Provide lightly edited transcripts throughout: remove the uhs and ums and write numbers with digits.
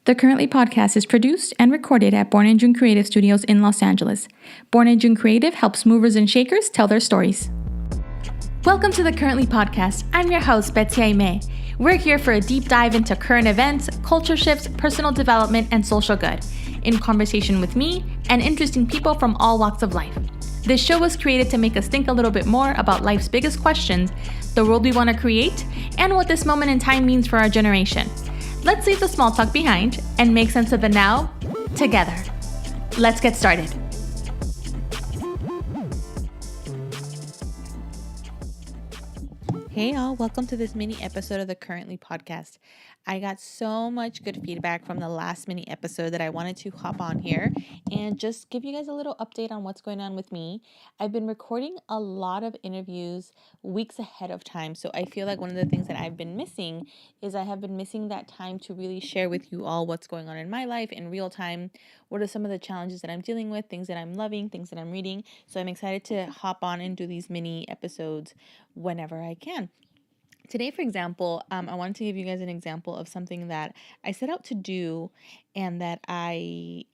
The Currently podcast is produced and recorded at Born in June Creative Studios in Los Angeles. Born in June Creative helps movers and shakers tell their stories. Welcome to the Currently podcast. I'm your host, Betsy Aime. We're here for a deep dive into current events, culture shifts, personal development, and social good, in conversation with me and interesting people from all walks of life. This show was created to make us think a little bit more about life's biggest questions, the world we want to create, and what this moment in time means for our generation. Let's leave the small talk behind and make sense of the now together. Let's get started. Hey y'all, welcome to this mini episode of the Currently podcast. I got so much good feedback from the last mini episode that I wanted to hop on here and just give you guys a little update on what's going on with me. I've been recording a lot of interviews weeks ahead of time, so I feel like one of the things that I've been missing is I have been missing that time to really share with you all what's going on in my life in real time. What are some of the challenges that I'm dealing with, things that I'm loving, things that I'm reading. So I'm excited to hop on and do these mini episodes whenever I can. Today, for example, I wanted to give you guys an example of something that I set out to do and that I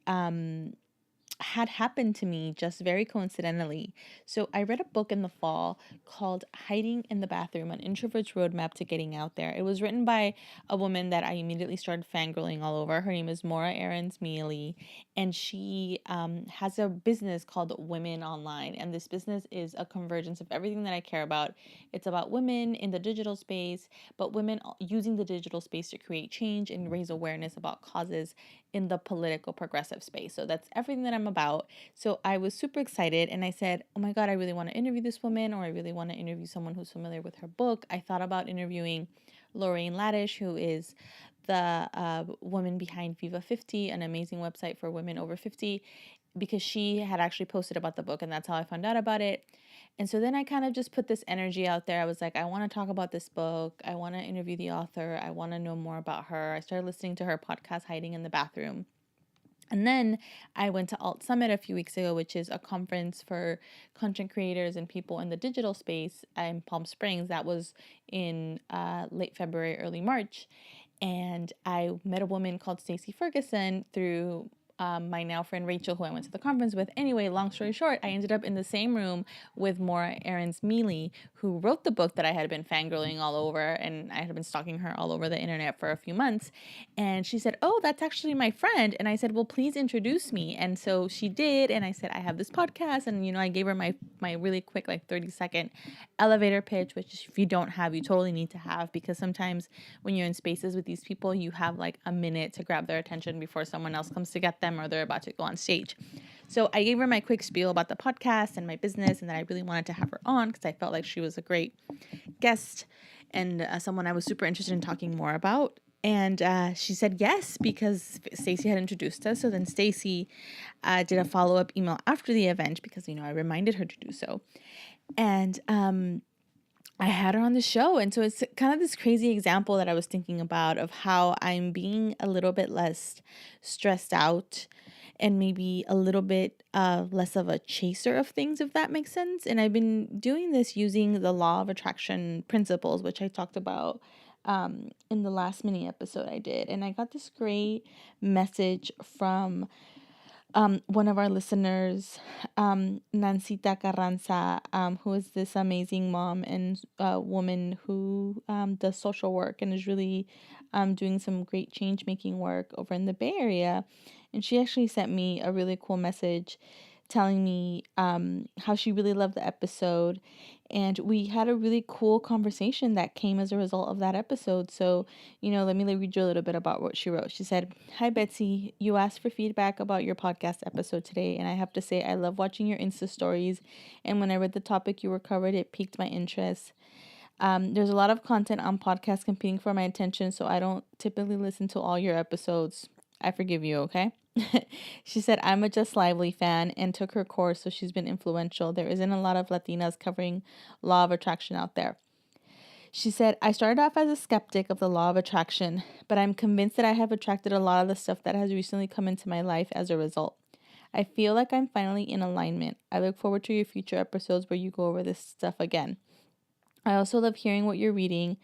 had happened to me just very coincidentally. So I read a book in the fall called Hiding in the Bathroom, An Introverts Roadmap to Getting Out There. It was written by a woman that I immediately started fangirling all over. Her name is Maura Aarons-Mealy, and she has a business called Women Online. And this business is a convergence of everything that I care about. It's about women in the digital space, but women using the digital space to create change and raise awareness about causes in the political progressive space. So that's everything that I'm about. So I was super excited and I said, oh my God, I really want to interview this woman, or I really want to interview someone who's familiar with her book. I thought about interviewing Lorraine Laddish, who is the woman behind Viva 50, an amazing website for women over 50, because she had actually posted about the book and that's how I found out about it. And so then I kind of just put this energy out there. I was like, I want to talk about this book. I want to interview the author. I want to know more about her. I started listening to her podcast, Hiding in the Bathroom. And then I went to Alt Summit a few weeks ago, which is a conference for content creators and people in the digital space in Palm Springs. That was in late February, early March. And I met a woman called Stacey Ferguson through my now friend Rachel, who I went to the conference with. Anyway, long story short, I ended up in the same room with Maura Aarons-Mealy, who wrote the book that I had been fangirling all over, and I had been stalking her all over the internet for a few months. And she said, oh, that's actually my friend. And I said, well, please introduce me. And so she did. And I said, I have this podcast. And, I gave her my really quick, 30-second elevator pitch, which if you don't have, you totally need to have, because sometimes when you're in spaces with these people, you have a minute to grab their attention before someone else comes to get them or they're about to go on stage. So I gave her my quick spiel about the podcast and my business and that I really wanted to have her on because I felt like she was a great guest and someone I was super interested in talking more about. And she said yes because Stacey had introduced us. So then Stacey did a follow-up email after the event because, I reminded her to do so. And I had her on the show. And so it's kind of this crazy example that I was thinking about of how I'm being a little bit less stressed out and maybe a little bit less of a chaser of things, if that makes sense. And I've been doing this using the law of attraction principles, which I talked about in the last mini episode I did. And I got this great message from one of our listeners, Nancita Carranza, who is this amazing mom and woman who does social work and is really doing some great change-making work over in the Bay Area. And she actually sent me a really cool message telling me how she really loved the episode. And we had a really cool conversation that came as a result of that episode. So, let me read you a little bit about what she wrote. She said, "Hi, Betsy. You asked for feedback about your podcast episode today. And I have to say, I love watching your Insta stories. And when I read the topic you were covered, it piqued my interest. There's a lot of content on podcasts competing for my attention, so I don't typically listen to all your episodes. I forgive you, okay?" She said, "I'm a Just Lively fan and took her course, so she's been influential. There isn't a lot of Latinas covering law of attraction out there." She said, "I started off as a skeptic of the law of attraction, but I'm convinced that I have attracted a lot of the stuff that has recently come into my life as a result. I feel like I'm finally in alignment. I look forward to your future episodes where you go over this stuff again. I also love hearing what you're reading.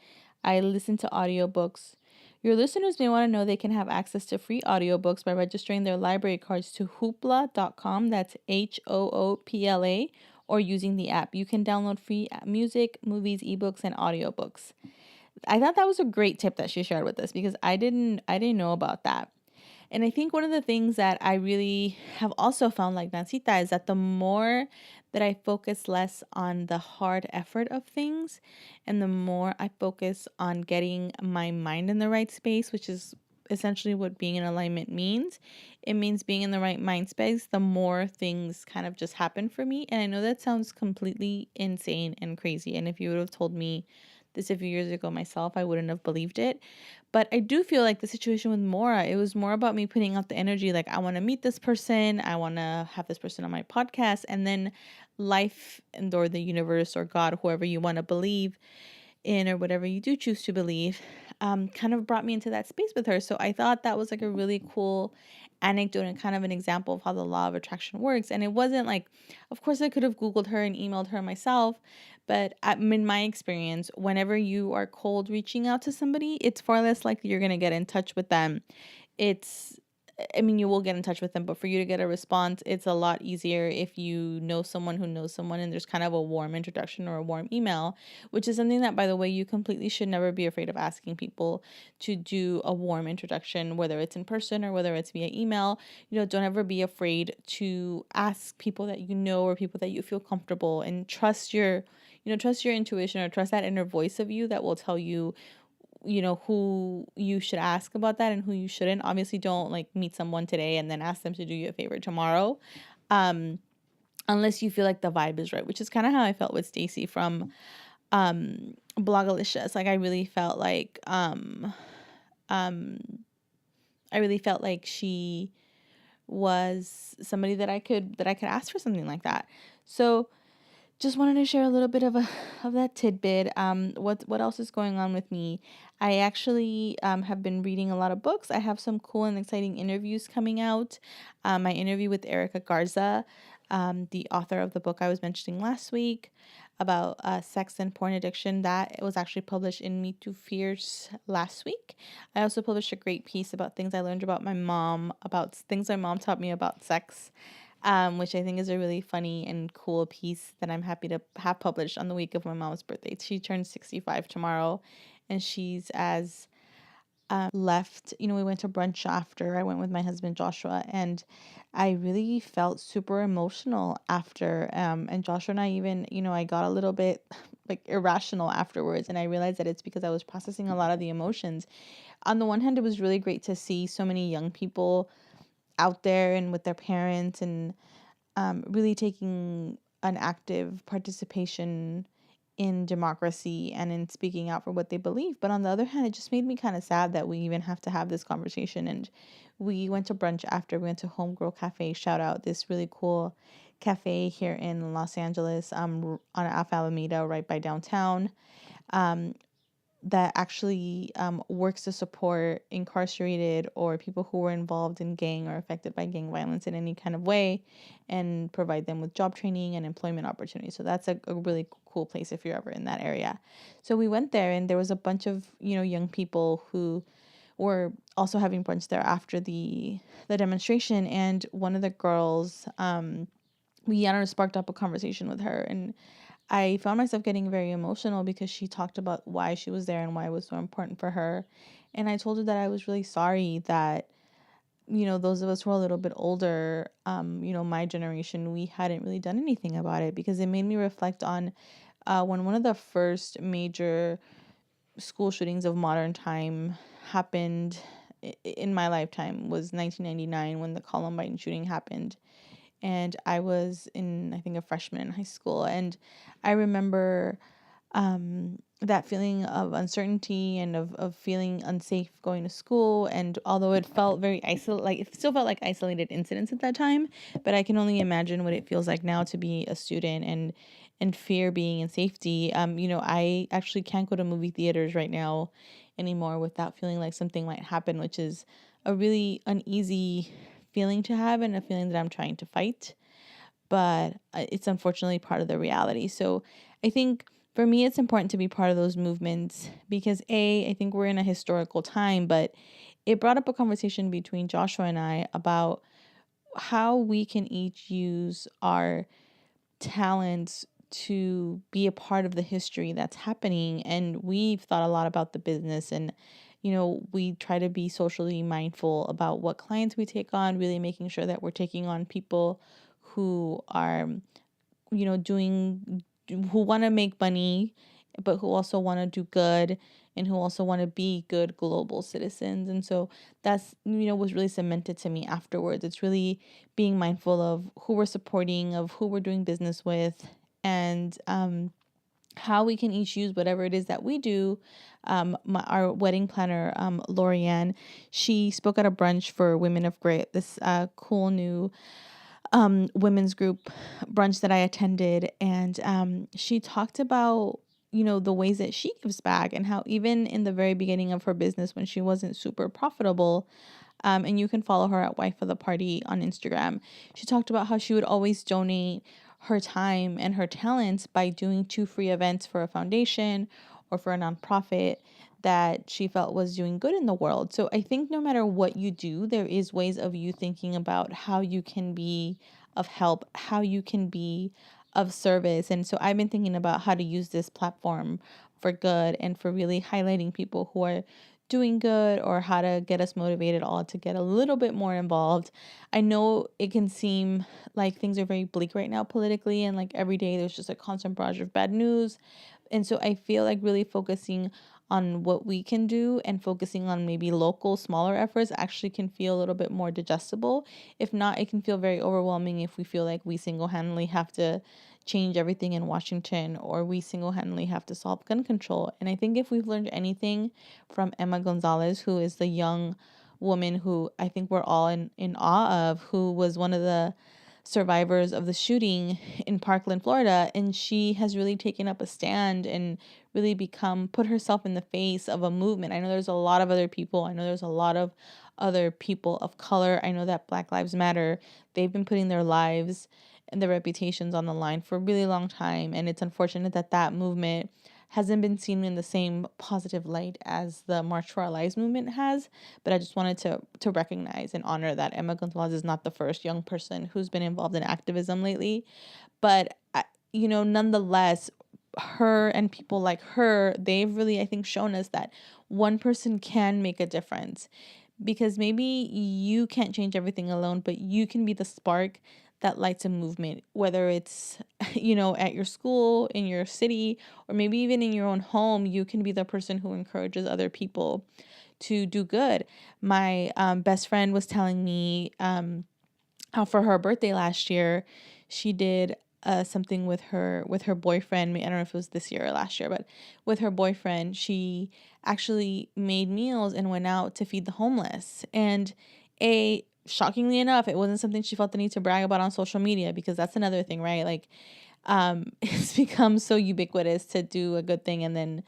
I listen to audiobooks. Your listeners may want to know they can have access to free audiobooks by registering their library cards to hoopla.com, that's HOOPLA, or using the app. You can download free music, movies, ebooks, and audiobooks. I thought that was a great tip that she shared with us because I didn't know about that. And I think one of the things that I really have also found, like Nancita, is that the more that I focus less on the hard effort of things and the more I focus on getting my mind in the right space, which is essentially what being in alignment means. It means being in the right mind space, the more things kind of just happen for me. And I know that sounds completely insane and crazy. And if you would have told me this a few years ago myself, I wouldn't have believed it. But I do feel like the situation with Mora, it was more about me putting out the energy, like I want to meet this person, I want to have this person on my podcast, and then life and or the universe or God, whoever you want to believe in or whatever you do choose to believe, kind of brought me into that space with her. So I thought that was like a really cool anecdote and kind of an example of how the law of attraction works. And it wasn't like, of course, I could have Googled her and emailed her myself. But in my experience, whenever you are cold reaching out to somebody, it's far less likely you're going to get in touch with them. It's I mean, you will get in touch with them, but for you to get a response, it's a lot easier if you know someone who knows someone and there's kind of a warm introduction or a warm email, which is something that, by the way, you completely should never be afraid of asking people to do a warm introduction, whether it's in person or whether it's via email. Don't ever be afraid to ask people that you know or people that you feel comfortable and trust your intuition or trust that inner voice of you that will tell you who you should ask about that and who you shouldn't. Obviously, don't like meet someone today and then ask them to do you a favor tomorrow, um unless you feel like the vibe is right, which is kind of how I felt with Stacy from Blogalicious. Like um I really felt like she was somebody that I could ask for something like that. So just wanted to share a little bit of that tidbit. What else is going on with me? I actually have been reading a lot of books. I have some cool and exciting interviews coming out. My interview with Erica Garza, the author of the book I was mentioning last week about sex and porn addiction, that was actually published in Me Too Fierce last week. I also published a great piece about things I learned about my mom, about things my mom taught me about sex, which I think is a really funny and cool piece that I'm happy to have published on the week of my mom's birthday. She turns 65 tomorrow, and she's as left. We went to brunch after. I went with my husband Joshua, and I really felt super emotional after. And Joshua and I even, I got a little bit like irrational afterwards, and I realized that it's because I was processing a lot of the emotions. On the one hand, it was really great to see so many young people out there and with their parents and really taking an active participation in democracy and in speaking out for what they believe. But on the other hand, it just made me kind of sad that we even have to have this conversation. And we went to brunch after. We went to Homegirl Cafe, shout out, this really cool cafe here in Los Angeles, on Alpha Alameda, right by downtown. Um, that actually works to support incarcerated or people who were involved in gang or affected by gang violence in any kind of way, and provide them with job training and employment opportunities. So that's a really cool place if you're ever in that area. So we went there, and there was a bunch of young people who were also having brunch there after the demonstration. And one of the girls, we, I don't know, sparked up a conversation with her, and I found myself getting very emotional because she talked about why she was there and why it was so important for her. And I told her that I was really sorry that, those of us who are a little bit older, my generation, we hadn't really done anything about it, because it made me reflect on when one of the first major school shootings of modern time happened in my lifetime was 1999, when the Columbine shooting happened. And I was I think, a freshman in high school. And I remember that feeling of uncertainty and of feeling unsafe going to school. And although it felt very isolated, like it still felt like isolated incidents at that time, but I can only imagine what it feels like now to be a student and fear being in safety. I actually can't go to movie theaters right now anymore without feeling like something might happen, which is a really uneasy feeling to have and a feeling that I'm trying to fight. But it's unfortunately part of the reality. So I think for me, it's important to be part of those movements because I think we're in a historical time, but it brought up a conversation between Joshua and I about how we can each use our talents to be a part of the history that's happening. And we've thought a lot about the business, and we try to be socially mindful about what clients we take on, really making sure that we're taking on people who are doing, who want to make money, but who also want to do good, and who also want to be good global citizens. And so that's, was really cemented to me afterwards. It's really being mindful of who we're supporting, of who we're doing business with, and how we can each use whatever it is that we do. Our wedding planner, Lorianne, she spoke at a brunch for Women of Grit, this cool new women's group brunch that I attended, and she talked about the ways that she gives back, and how even in the very beginning of her business when she wasn't super profitable, and you can follow her at Wife of the Party on Instagram. She talked about how she would always donate her time and her talents by doing 2 free events for a foundation or for a nonprofit that she felt was doing good in the world. So I think no matter what you do, there is ways of you thinking about how you can be of help, how you can be of service. And so I've been thinking about how to use this platform for good and for really highlighting people who are doing good, or how to get us motivated all to get a little bit more involved. I know it can seem like things are very bleak right now politically, and like every day there's just a constant barrage of bad news. And so I feel like really focusing on what we can do and focusing on maybe local smaller efforts actually can feel a little bit more digestible. If not, it can feel very overwhelming if we feel like we single-handedly have to change everything in Washington, or we single-handedly have to solve gun control. And I think if we've learned anything from Emma Gonzalez, who is the young woman who I think we're all in awe of, who was one of the survivors of the shooting in Parkland, Florida, and she has really taken up a stand and really put herself in the face of a movement. I know there's a lot of other people. I know there's a lot of other people of color. I know that Black Lives Matter, they've been putting their lives and their reputations on the line for a really long time, and it's unfortunate that that movement hasn't been seen in the same positive light as the March for Our Lives movement has. But I just wanted to recognize and honor that Emma Gonzalez is not the first young person who's been involved in activism lately. But, nonetheless, her and people like her, they've really, I think, shown us that one person can make a difference. Because maybe you can't change everything alone, but you can be the spark that lights a movement, whether it's, at your school, in your city, or maybe even in your own home. You can be the person who encourages other people to do good. My best friend was telling me how for her birthday last year, she did something with her boyfriend. I don't know if it was this year or last year, but with her boyfriend, she actually made meals and went out to feed the homeless. And shockingly enough, it wasn't something she felt the need to brag about on social media, because that's another thing, right? Like, it's become so ubiquitous to do a good thing and then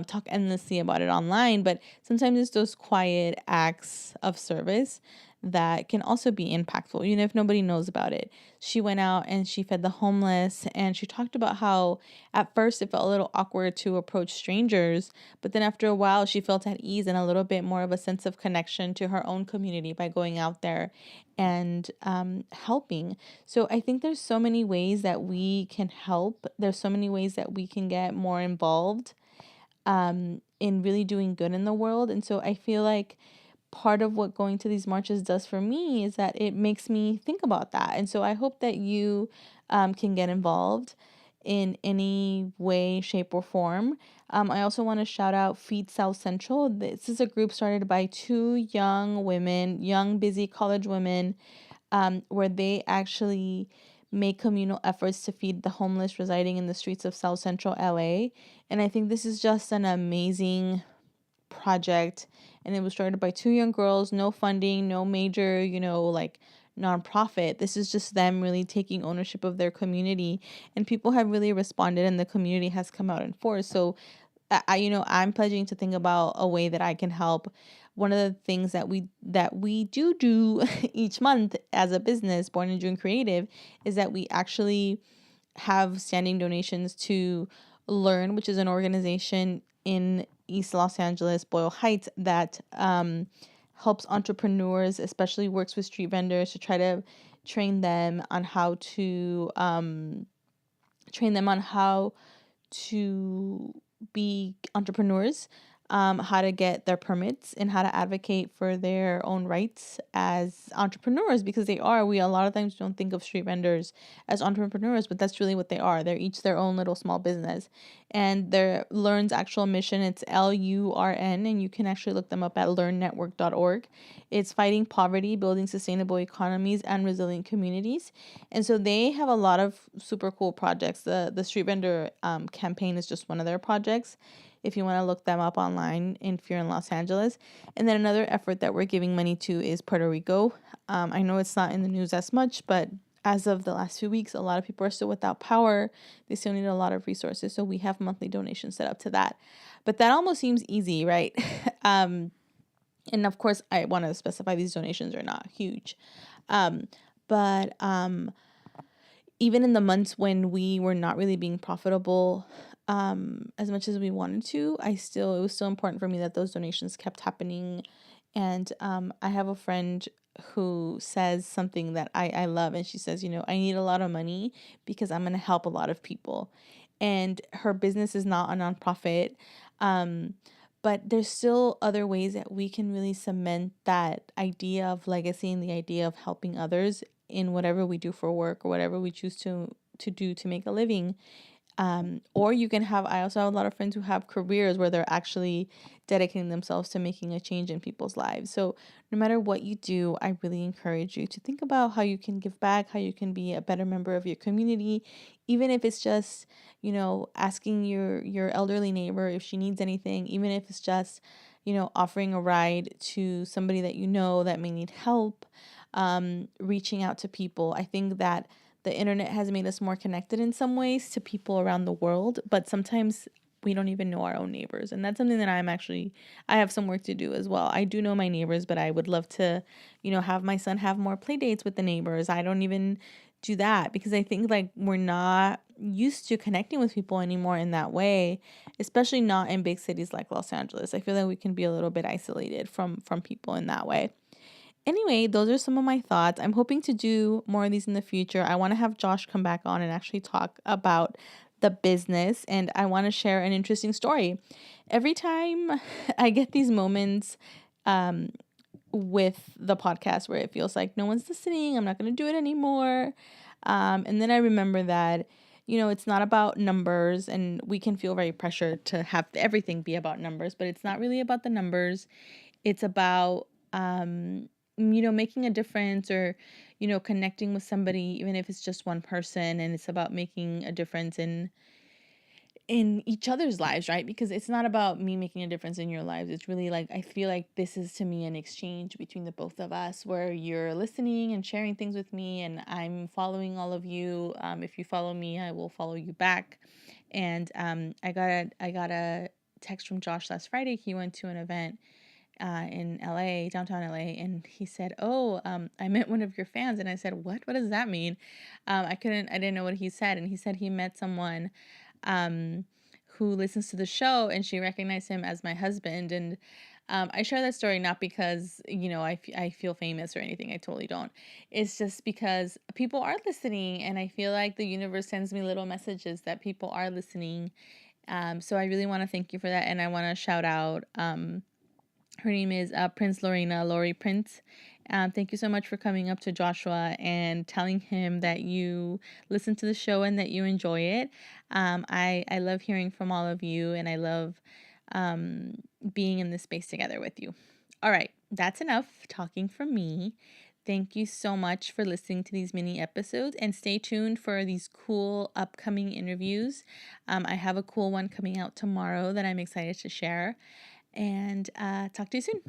talk endlessly about it online. But sometimes it's those quiet acts of service that can also be impactful, even if nobody knows about it. She went out and she fed the homeless, and she talked about how at first it felt a little awkward to approach strangers, but then after a while she felt at ease and a little bit more of a sense of connection to her own community by going out there and helping. So I think there's so many ways that we can help. There's so many ways that we can get more involved in really doing good in the world. And so I feel like part of what going to these marches does for me is that it makes me think about that. And so I hope that you can get involved in any way, shape, or form. I also want to shout out Feed South Central. This is a group started by 2 young, busy college women, where they actually make communal efforts to feed the homeless residing in the streets of South Central LA. And I think this is just an amazing project. And it was started by 2 young girls, no funding, no major, like nonprofit. This is just them really taking ownership of their community. And people have really responded, and the community has come out in force. So I'm pledging to think about a way that I can help. One of the things that we do each month as a business, Born in June Creative, is that we actually have standing donations to Learn, which is an organization in East Los Angeles, Boyle Heights, that helps entrepreneurs, especially works with street vendors, to try to train them on how to be entrepreneurs, how to get their permits, and how to advocate for their own rights as entrepreneurs, because we a lot of times don't think of street vendors as entrepreneurs, but that's really what they are. They're each their own little small business. And their Learn's actual mission, it's LURN, and you can actually look them up at learnnetwork.org. It's fighting poverty, building sustainable economies, and resilient communities. And so they have a lot of super cool projects. The street vendor campaign is just one of their projects, if you want to look them up online if you're in Los Angeles. And then another effort that we're giving money to is Puerto Rico. I know it's not in the news as much, but as of the last few weeks, a lot of people are still without power. They still need a lot of resources. So we have monthly donations set up to that. But that almost seems easy, right? And of course, I want to specify these donations are not huge. But even in the months when we were not really being profitable as much as we wanted to, it was still important for me that those donations kept happening. And I have a friend who says something that I love, and she says, I need a lot of money because I'm going to help a lot of people. And her business is not a nonprofit, but there's still other ways that we can really cement that idea of legacy and the idea of helping others in whatever we do for work or whatever we choose to do to make a living. Or you can have, I also have a lot of friends who have careers where they're actually dedicating themselves to making a change in people's lives. So no matter what you do, I really encourage you to think about how you can give back, how you can be a better member of your community, even if it's just, asking your elderly neighbor if she needs anything, even if it's just, offering a ride to somebody that that may need help, reaching out to people. I think that the internet has made us more connected in some ways to people around the world, but sometimes we don't even know our own neighbors. And that's something that I have some work to do as well. I do know my neighbors, but I would love to, have my son have more play dates with the neighbors. I don't even do that because I think like we're not used to connecting with people anymore in that way, especially not in big cities like Los Angeles. I feel like we can be a little bit isolated from people in that way. Anyway, those are some of my thoughts. I'm hoping to do more of these in the future. I want to have Josh come back on and actually talk about the business, and I want to share an interesting story. Every time I get these moments with the podcast where it feels like no one's listening, I'm not going to do it anymore. And then I remember that, it's not about numbers, and we can feel very pressured to have everything be about numbers, but it's not really about the numbers. It's about, making a difference, or, connecting with somebody, even if it's just one person, and it's about making a difference in each other's lives, right? Because it's not about me making a difference in your lives. It's really like, I feel like this is to me an exchange between the both of us, where you're listening and sharing things with me, and I'm following all of you. If you follow me, I will follow you back. And I got a text from Josh last Friday. He went to an event in LA, downtown LA, and he said, "Oh, I met one of your fans." And I said, "What? What does that mean?" I didn't know what he said. And he said he met someone who listens to the show, and she recognized him as my husband. And I share that story not because, I feel famous or anything. I totally don't. It's just because people are listening, and I feel like the universe sends me little messages that people are listening. So I really want to thank you for that. And I want to shout out, her name is Prince Lorena, Lori Prince. Thank you so much for coming up to Joshua and telling him that you listen to the show and that you enjoy it. I love hearing from all of you, and I love being in this space together with you. All right, that's enough talking from me. Thank you so much for listening to these mini episodes, and stay tuned for these cool upcoming interviews. I have a cool one coming out tomorrow that I'm excited to share. And talk to you soon.